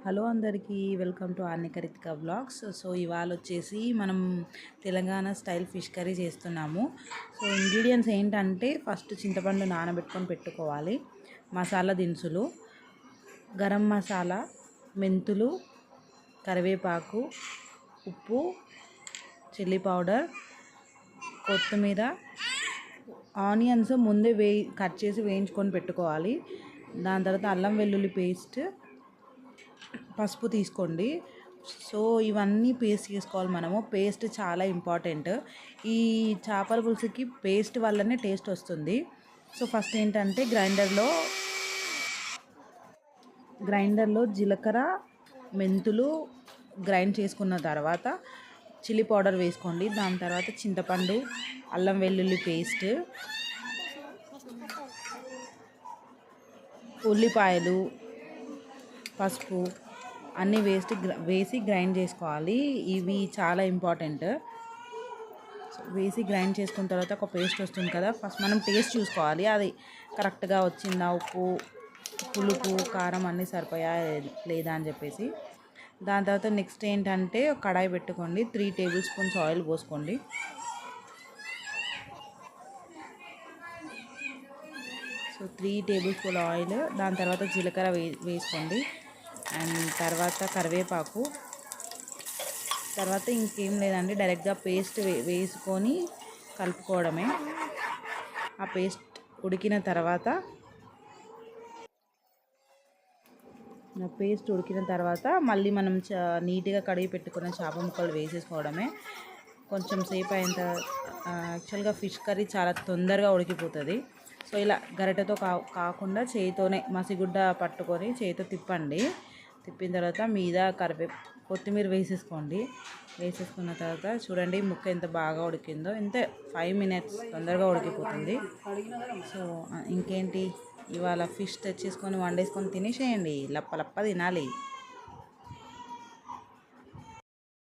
Hello అందరికీ, welcome to Arnika Ritika vlogs. So ఇవాళ వచ్చేసి మనం తెలంగాణ స్టైల్ ఫిష్ కర్రీ చేస్తున్నాము. సో ఇంగ్రీడియంట్స్ ఏంటంటే, ఫస్ట్ చింతపండు నానబెట్టుకొని పెట్టుకోవాలి. మసాలా దినుసులు, గరం మసాలా, మెంతులు, కరివేపాకు, ఉప్పు, చిల్లీ పౌడర్, కొత్తిమీర, ఆనియన్స్ ముందే కట్ చేసి వేయించుకొని పెట్టుకోవాలి. దాని తర్వాత అల్లం వెల్లుల్లి పేస్ట్, పసుపు తీసుకోండి. సో ఇవన్నీ పేస్ట్ చేసుకోవాలి. మనము పేస్ట్ చాలా ఇంపార్టెంట్. ఈ చేపల పులుసుకి పేస్ట్ వల్లనే టేస్ట్ వస్తుంది. సో ఫస్ట్ ఏంటంటే గ్రైండర్లో జీలకర్ర, మెంతులు గ్రైండ్ చేసుకున్న తర్వాత చిల్లీ పౌడర్ వేసుకోండి. దాని తర్వాత చింతపండు, అల్లం వెల్లుల్లి పేస్ట్, ఉల్లిపాయలు, పసుపు అన్నీ వేసి గ్రైండ్ చేసుకోవాలి. ఇవి చాలా ఇంపార్టెంట్. వేసి గ్రైండ్ చేసుకున్న తర్వాత ఒక పేస్ట్ వస్తుంది కదా, ఫస్ట్ మనం టేస్ట్ చూసుకోవాలి, అది కరెక్ట్గా వచ్చిందా, ఉప్పు, పులుపు, కారం అన్నీ సరిపోయా లేదా అని చెప్పేసి. దాని తర్వాత నెక్స్ట్ ఏంటంటే కడాయి పెట్టుకోండి. 3 టేబుల్ స్పూన్స్ ఆయిల్ పోసుకోండి. So 3 tablespoon oil. దాని తర్వాత జీలకర్ర వేసుకోండి. అండ్ తర్వాత కరివేపాకు. తర్వాత ఇంకేం లేదండి, డైరెక్ట్గా పేస్ట్ వేసుకొని కలుపుకోవడమే. ఆ పేస్ట్ ఉడికిన తర్వాత మళ్ళీ మనం నీట్గా కడిగి పెట్టుకున్న చేప ముక్కలు వేసేసుకోవడమే. కొంచెం సేపు అయిన తర్వాత యాక్చువల్గా ఫిష్ కర్రీ చాలా తొందరగా ఉడికిపోతుంది. సో ఇలా గరిటెతో కాకుండా చేతితోనే మసిగుడ్డ పట్టుకొని చేతితో తిప్పిన తర్వాత మీద కొత్తిమీర వేసేసుకోండి. వేసేసుకున్న తర్వాత చూడండి ముక్క ఎంత బాగా ఉడికిందో. ఇంతే, 5 minutes తొందరగా ఉడికిపోతుంది. సో ఇంకేంటి, ఇవాళ ఫిష్ తెచ్చేసుకొని వండేసుకొని తినేసేయండి. లప్ప తినాలి.